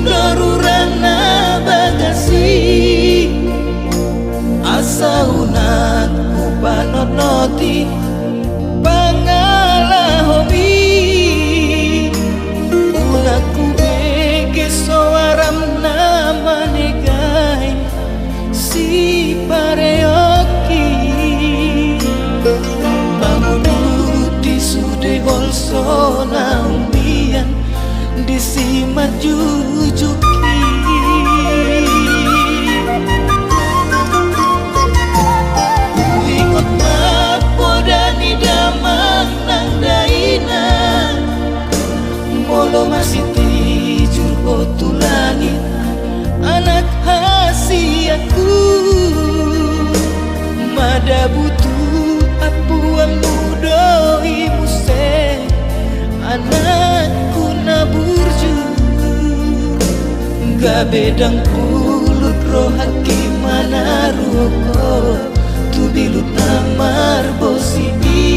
dorurana bagasi asa unan upanot-noti pangalahomi unaku bege soaram nama negai si pareoki bangunuti sude bolso naumbian disimat jujuki lingot mapodani damang nang daina molo masih tijur botu langit anak hasiaku mada butuh apuam mudoi muse anakku naburju gak bedang pulut rohaki mana ruko tu bilut namar bosibi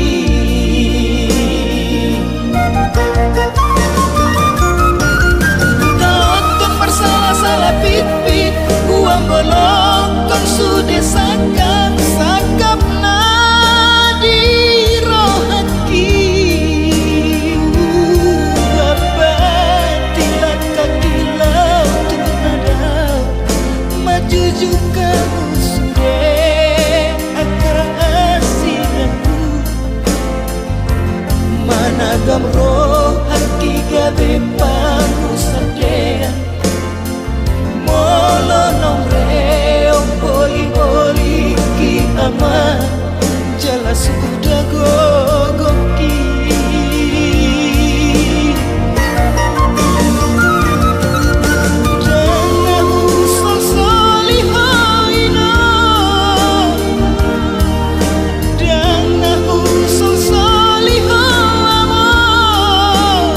tonton bersalah-salah pit-pit uang bolong kon sudah sakap nadi rohaki babatilan kaki laut tunadau maju juga sudah akar asinaku managam rohaki gabe pangusadean molo nomre boli ki ama jelas sudah gogoki jangan usul solihoino jangan usul soliho amor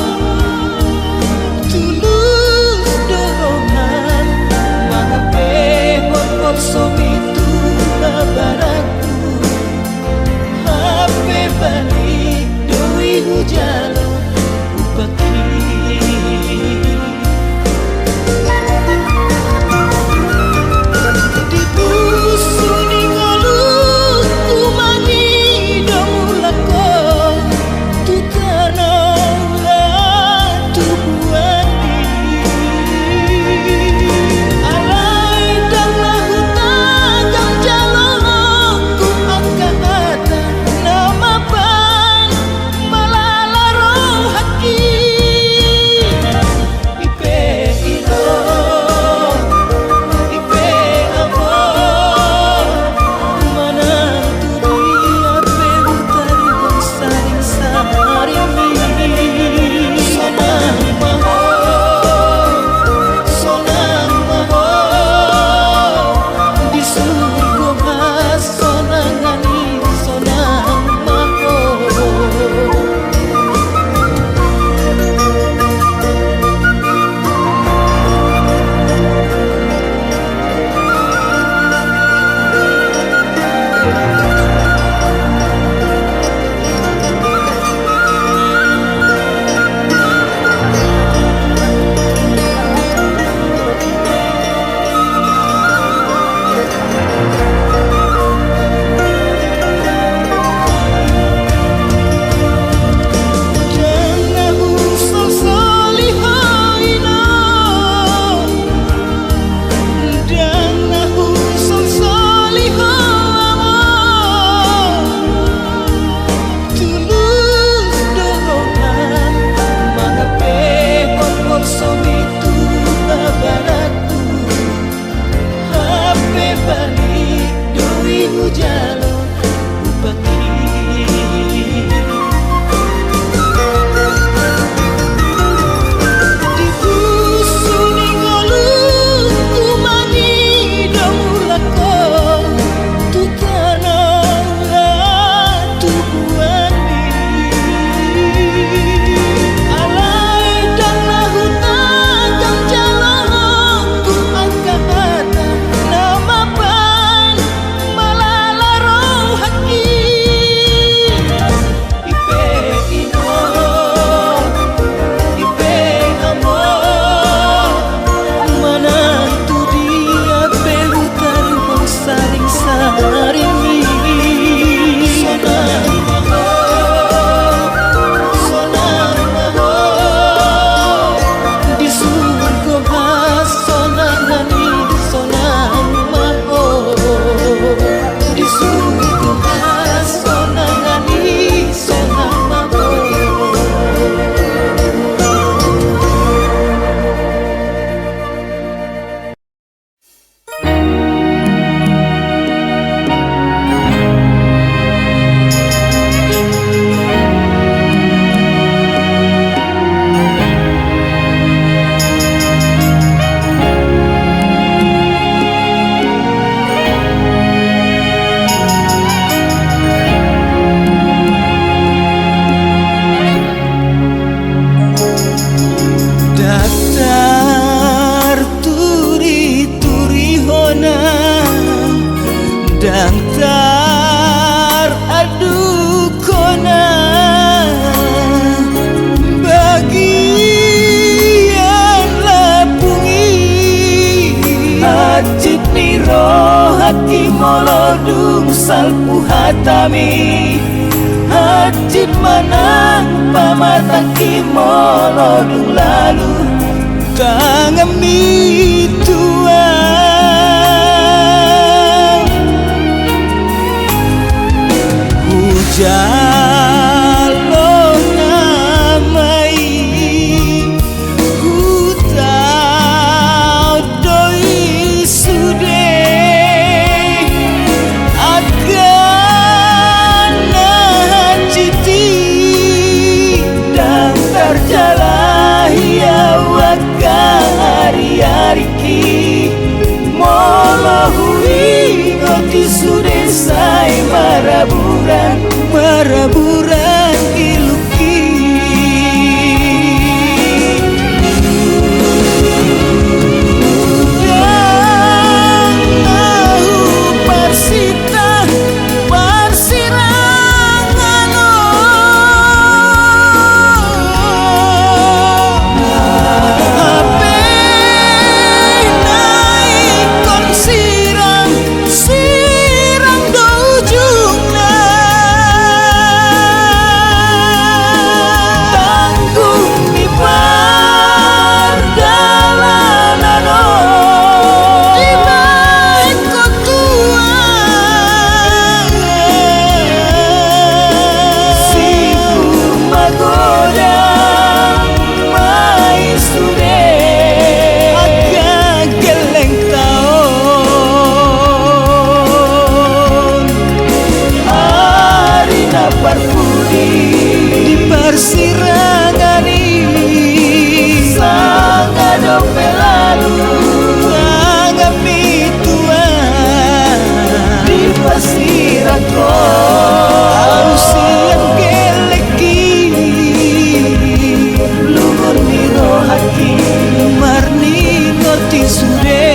datar turi-turi hona dan tar adu kona bagian lapungi hajit niro hati molodung salpu hatami hajit manang pamataki molodung lalu kangami tua hujalo namai hutau doi sude akan hajiti dan terjalahi awakah hari-hariki molohui ngoti sude sai maraburan iluki dan tahu parsita parsirangano ape naik kon sirang do ujungna tanggung di perjalanano di naik kau tua sibuk magoda mai sude agak geleng tahun hari naparpudi di persirangani sangado pelalu kangami tua di pasirako ausian geleki luhur miro haki marni ngoti sude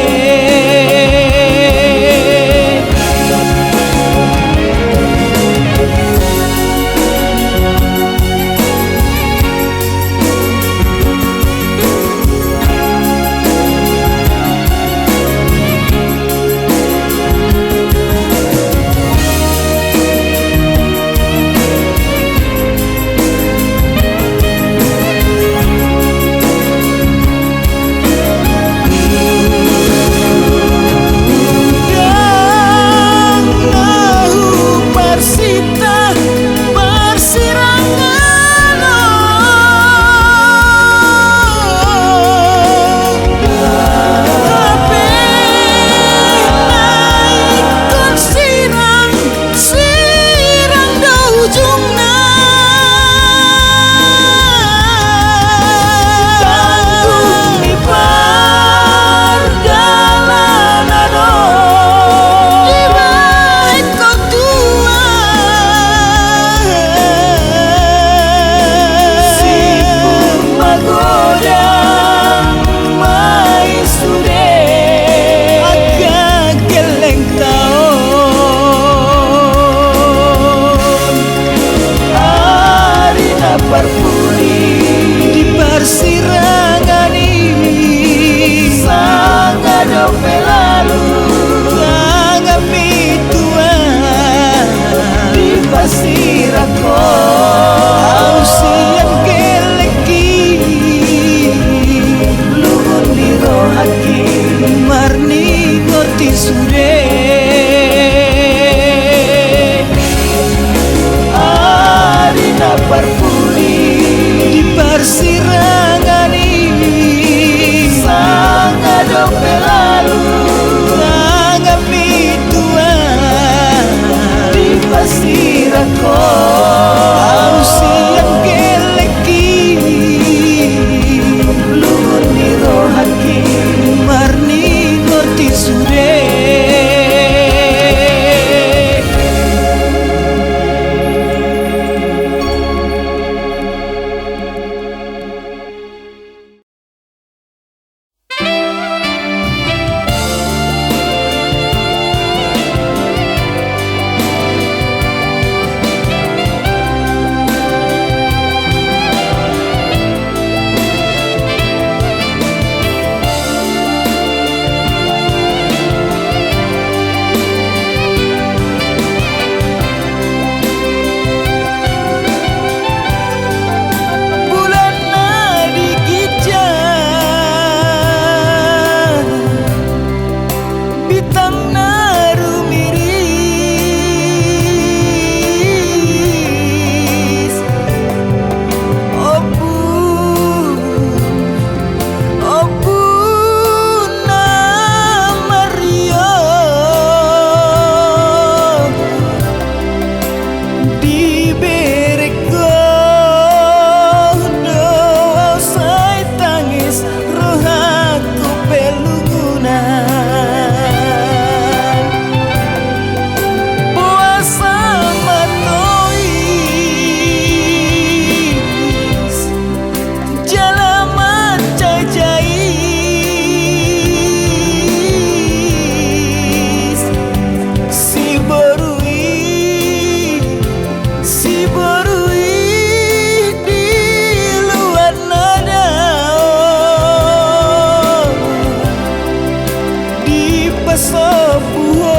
sopuo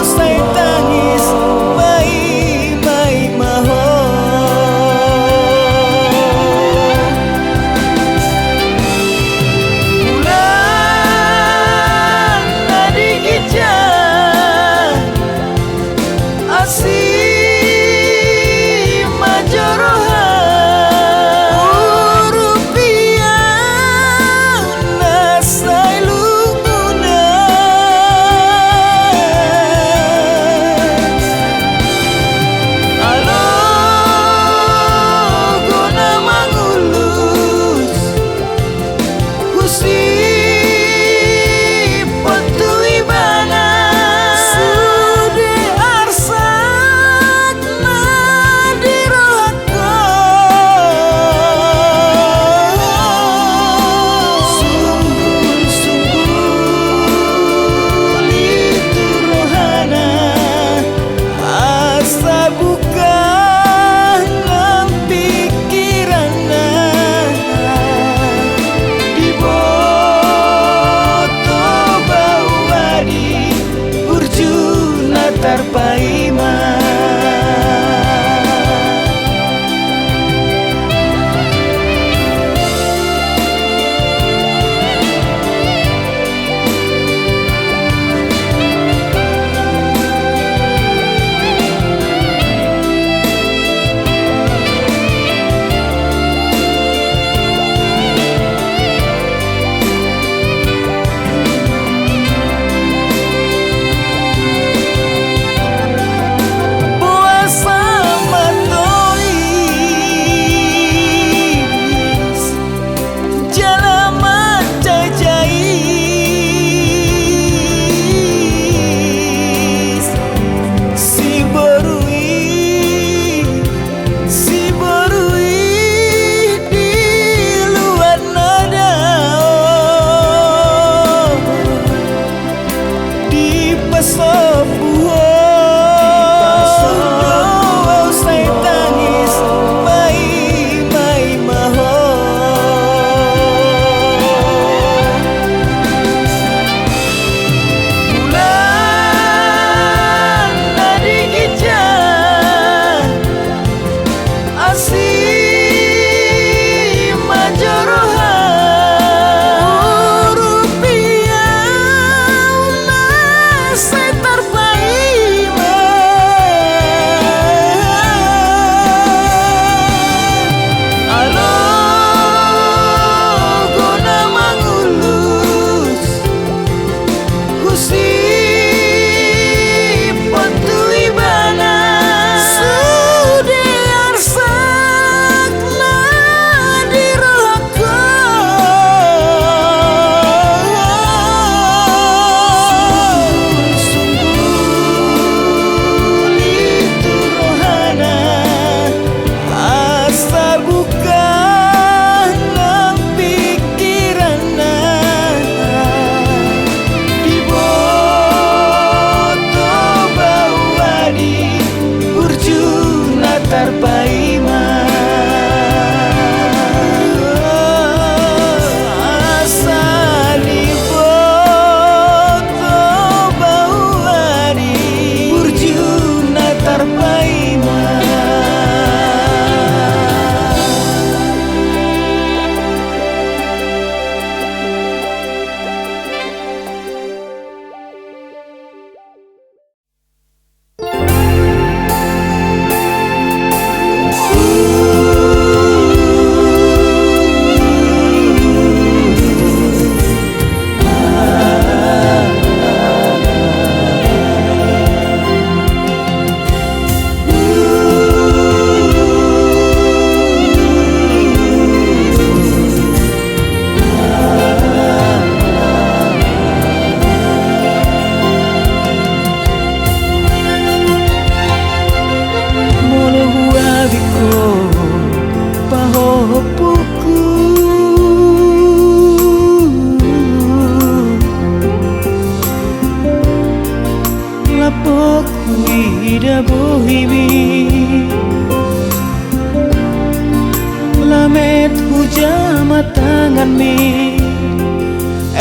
usai tangis mai maho bulan nadi gija asi majoroha rupiah nasailu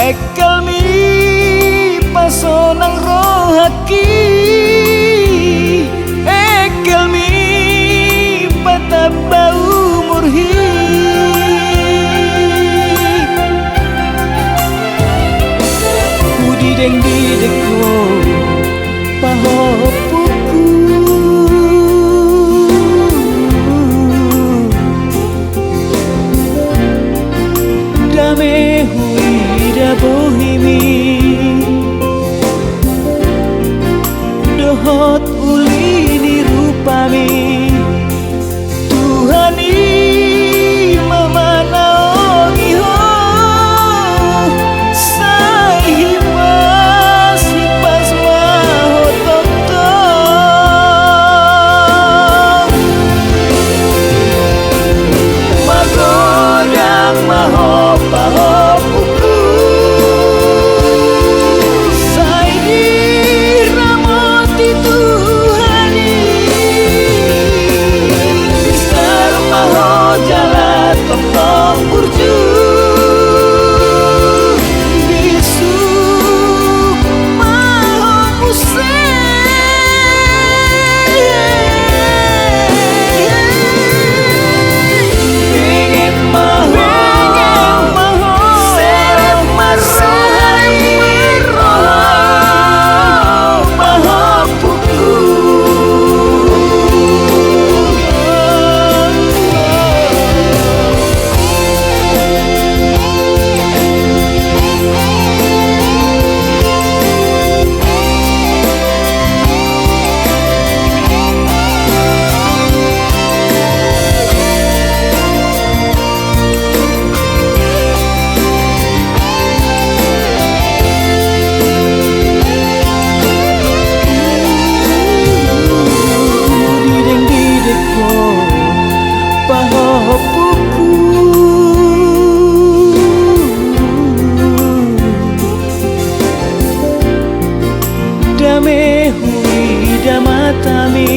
ekelmi pasonang rohaki ekelmi patabau murhi udi deng di deko pahopuku dame hui da bohimi dohot ulini rupami Tuhani mama naongi ho sai hipas hipas mahotok magodang mahopahopuku sai diramoti Tuhani Bistar maho jalan tong burju bisu maho muse pengen maho seret marohai maho puku dideng dideko pahopuku dame hui damatami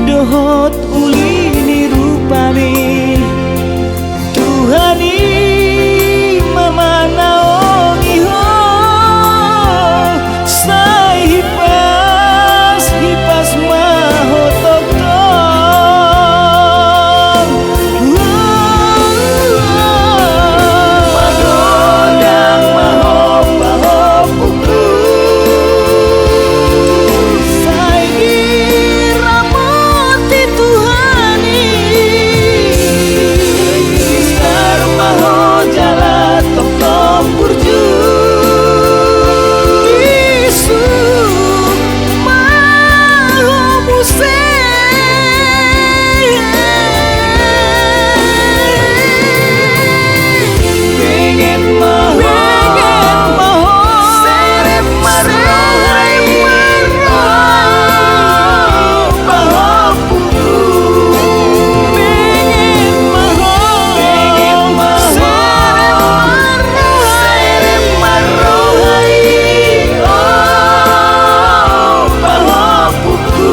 dohot ulini rupami Tuhani mama naongi ho sai hipas hipas mahotok tong magodang mahopahopuku sai diramoti Tuhani Bistar maho jalan tong burju bisu maho muse pengen maho seret marohai pahopuku pengen maho seret marohai pahopuku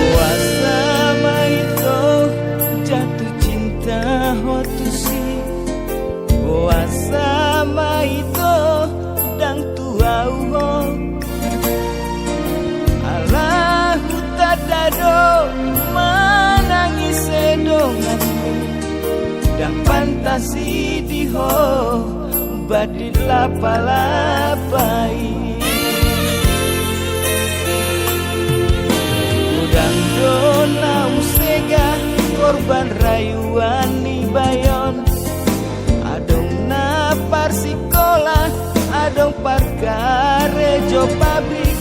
Wasama itu jatuh cinta hotusi Wasama itu dang tuau Allahu tadado menangis sedonganmu dan fantasi diho badit lapa-lapai udang dona usega korban rayuan ni bayon parkarejo pabrik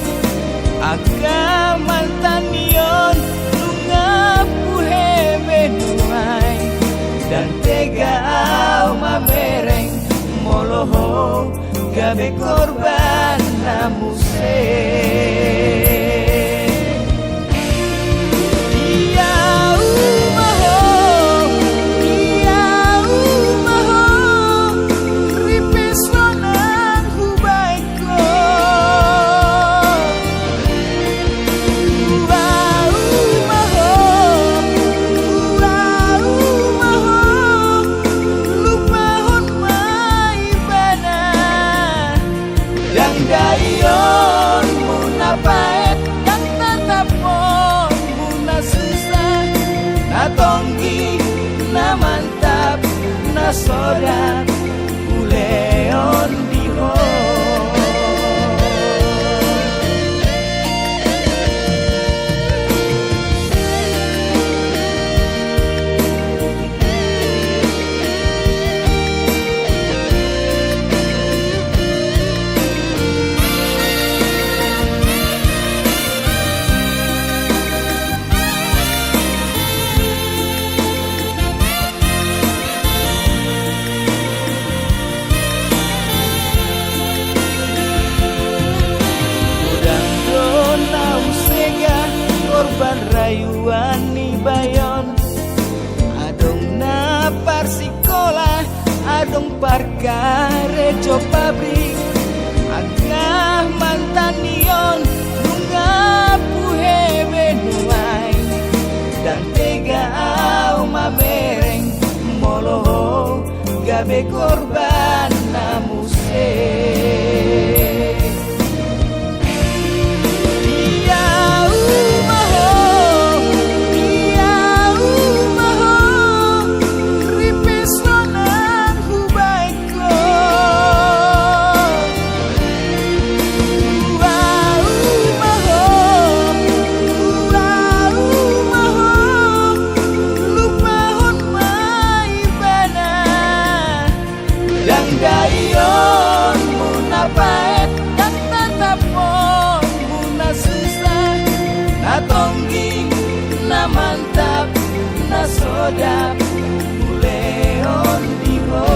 Aka mantanion lungapu hebenuai Dan tegau mamereng moloho gabe korban namuse Dayon muna paet dan tatapon muna susah na tonggi na mantap na sodak uleon diho korban rayuan ni bayon adong na parsikola adong parkarejo pabrik agah mantanion nungapu hebenuai dan tegau mamereng moloho gabe korban namuse Dayon muna paet dan tatapon muna susah na tonggi na mantap na sodap uleon diho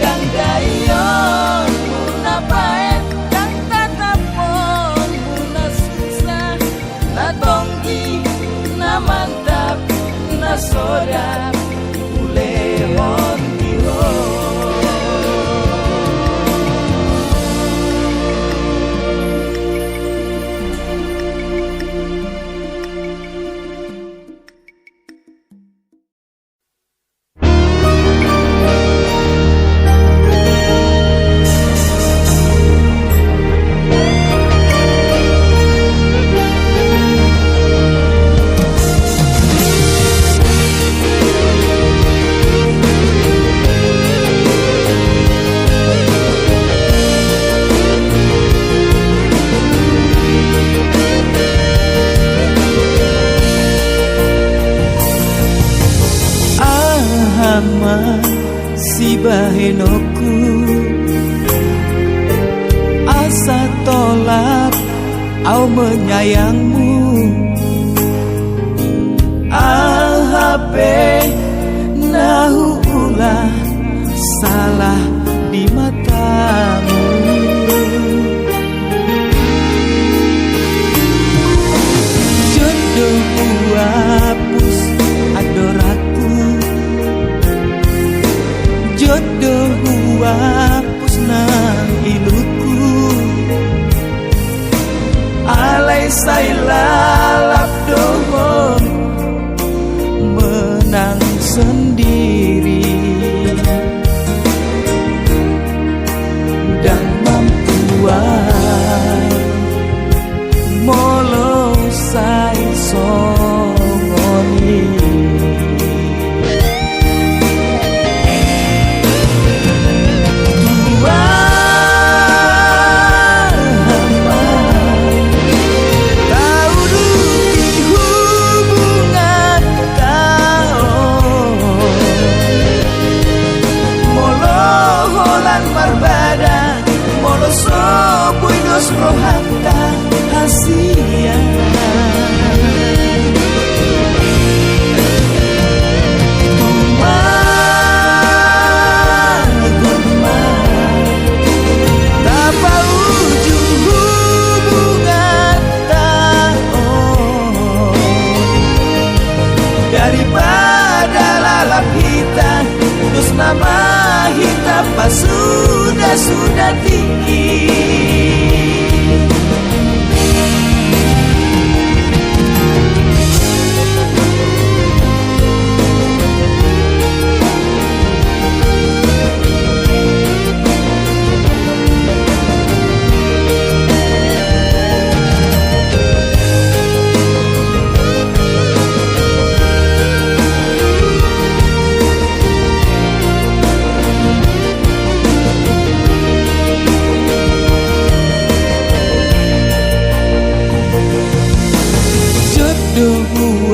dan dayon muna paet dan tatapon muna susah na tonggi na mantap na sodap uleon si bahenoku asa tolak au menyayangmu ahape nahu ulah salah di matamu jodoh hapus adoraku jodoh hapus na iluku alai say lalap dohon menang sendiri daripada lalap hitam. Terus nama hitam pas sudah tinggi.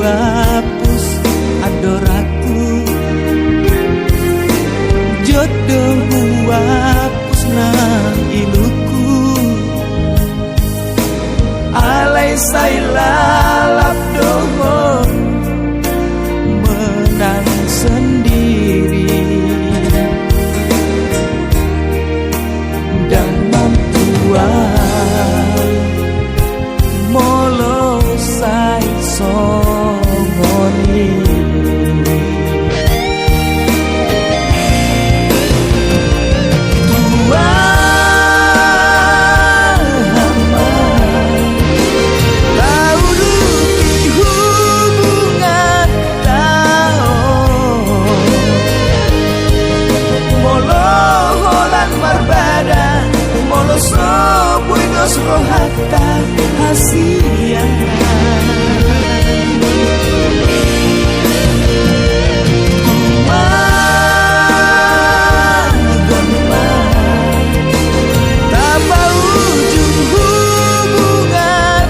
Hapus adoraku, jodoh hapus nang iluku. Alai sai lalap dohon menang sendiri dan mampuan molo sai songoni. Sobuinos rohata hasia tanpa ujung hubungan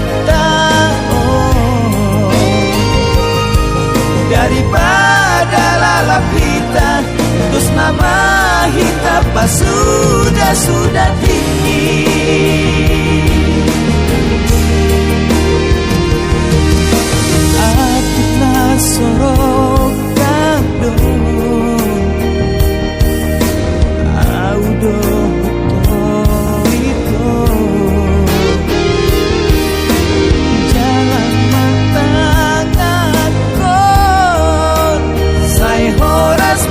daripada lalap hitam. Terus nama hitam pas sudah tinggi. Aku nasorok kado audo itu jalan matangan kon saya horas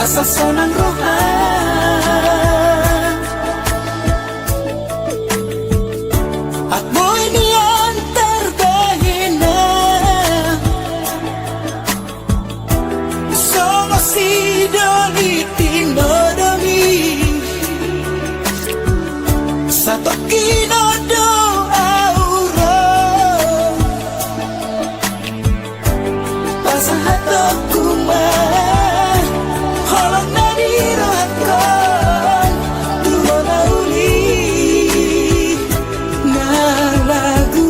asa sonang roha at mo'y niantar bahina Sono si dolitin nodomi Sato kinodo auro Pasahato kuma Holong na dirohakon Duho na uli Na lagu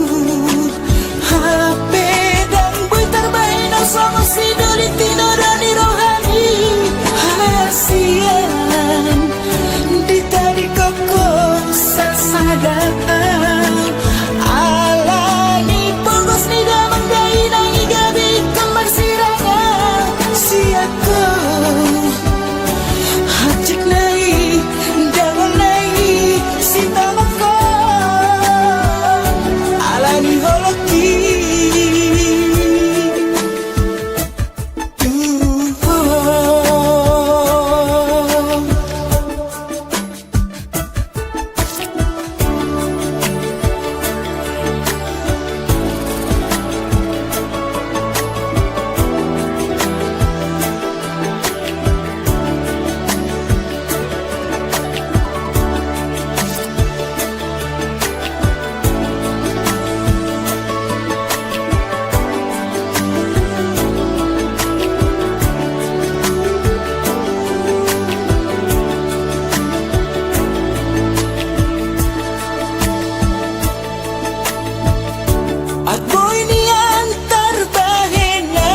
HP dan boy terbaik na sama si dolitino dan rohani Hasian di tadi koko sasadaan Alani pogos ni damang dai nang igabi kembang siranga siako Hajik nai dagang nai sintamako Alani holoki At mo'y niantar bahina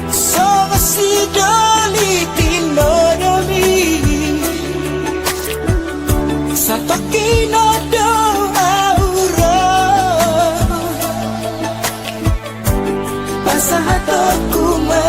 Sama si dolitin nodomi Sato kinodo auro Pasahato kuma